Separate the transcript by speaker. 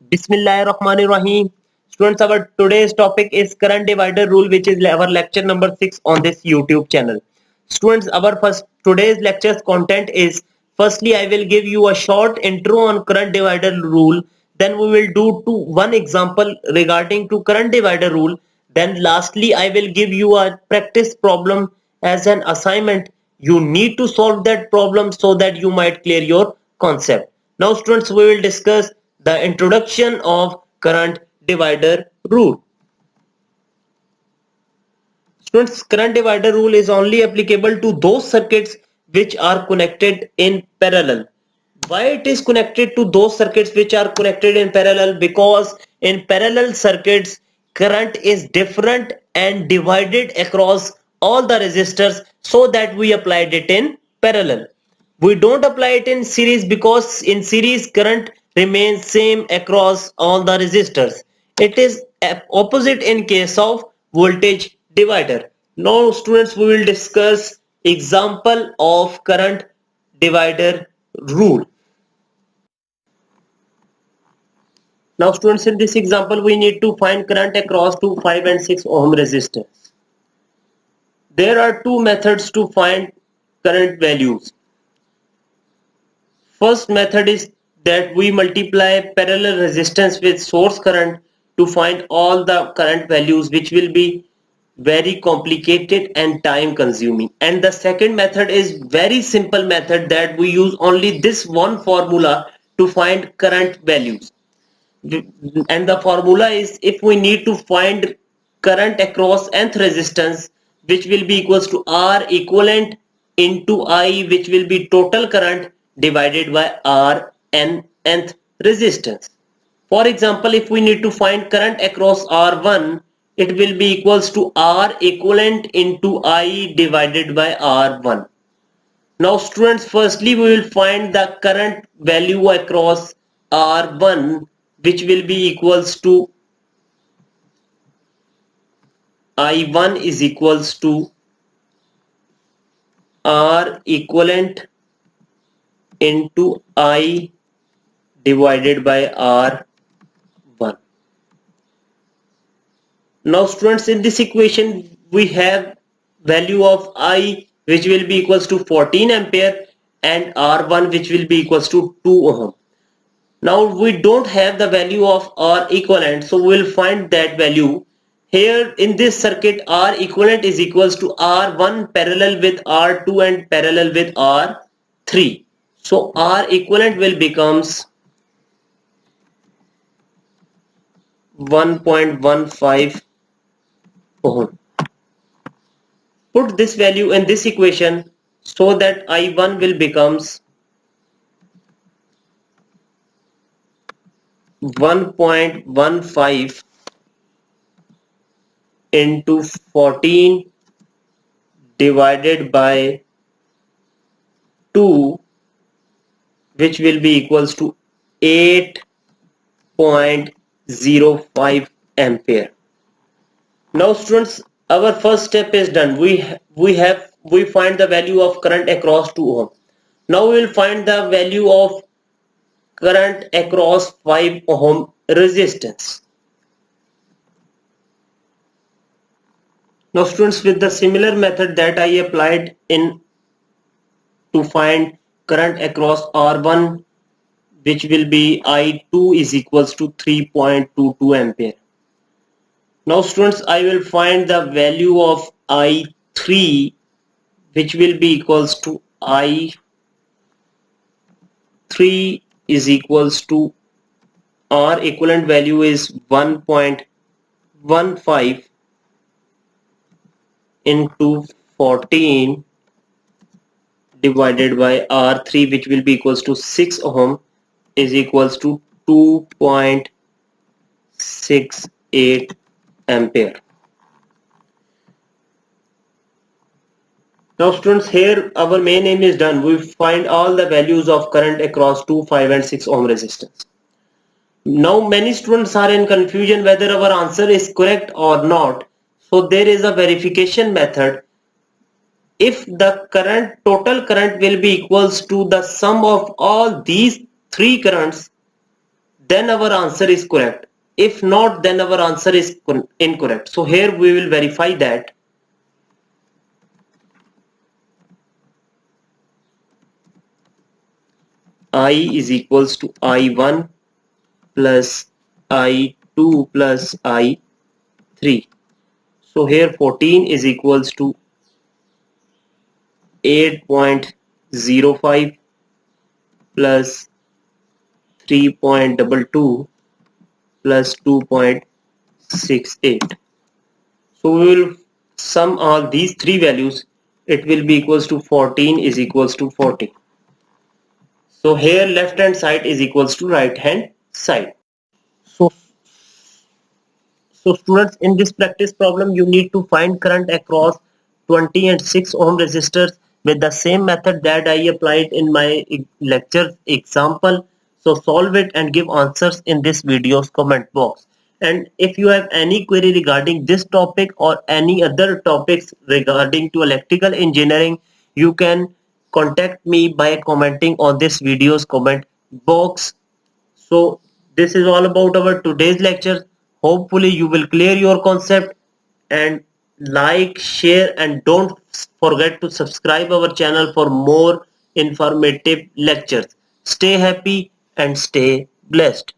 Speaker 1: Bismillahirrahmanirrahim. Students, our today's topic is current divider rule, which is our lecture number 6 on this YouTube channel. Students, our first today's lecture's content is firstly I will give you a short intro on current divider rule. Then we will do one example regarding to current divider rule. Then lastly I will give you a practice problem as an assignment. You need to solve that problem so that you might clear your concept. Now students, we will discuss the introduction of current divider rule. Students, current divider rule is only applicable to those circuits which are connected in parallel. Why it is connected to those circuits which are connected in parallel? Because in parallel circuits, current is different and divided across all the resistors, so that we applied it in parallel. We don't apply it in series because in series current remains same across all the resistors. It is opposite in case of voltage divider. Now students, we will discuss example of current divider rule. Now students, in this example we need to find current across to 5 and 6 ohm resistance. There are two methods to find current values. First method is that we multiply parallel resistance with source current to find all the current values, which will be very complicated and time consuming. And the second method is very simple method, that we use only this one formula to find current values. And the formula is, if we need to find current across nth resistance, which will be equals to R equivalent into I, which will be total current divided by R n nth resistance. For example, if we need to find current across R1, it will be equals to R equivalent into I divided by R1. Now students, firstly we will find the current value across R1, which will be equals to I1 is equals to R equivalent into I divided by R1. Now students, in this equation we have value of I, which will be equals to 14 ampere, and R1, which will be equals to 2 ohm. Now we don't have the value of R equivalent, so we will find that value. Here in this circuit, R equivalent is equals to R1 parallel with R2 and parallel with R3. So R equivalent will becomes 1.15 ohm. Put this value in this equation so that I1 will becomes 1.15 into 14 divided by 2, which will be equals to 8.05 ampere. Now students, our first step is done. We find the value of current across 2 ohm. Now we will find the value of current across 5 ohm resistance. Now students, with the similar method that I applied in to find current across R1, which will be I2 is equals to 3.22 ampere. Now students, I will find the value of I3, which will be equals to I3 is equals to R equivalent value is 1.15 into 14 divided by R3, which will be equals to 6 ohm, is equals to 2.68 ampere. Now students, here our main aim is done. We find all the values of current across 2, 5 and 6 ohm resistance. Now many students are in confusion whether our answer is correct or not. So there is a verification method. If the total current will be equals to the sum of all these three currents, then our answer is correct. If not, then our answer is incorrect. So here we will verify that I is equals to I1 plus I2 plus I3. So here 14 is equals to 8.05 plus 3.22 plus 2.68. So we will sum all these three values. It will be equals to 14 is equals to 40. So here left hand side is equals to right hand side. So students, in this practice problem you need to find current across 20 and 6 ohm resistors with the same method that I applied in my lecture example. So solve it and give answers in this video's comment box. And if you have any query regarding this topic or any other topics regarding to electrical engineering, you can contact me by commenting on this video's comment box. So this is all about our today's lecture. Hopefully you will clear your concept, and like, share and don't forget to subscribe our channel for more informative lectures. Stay happy and stay blessed.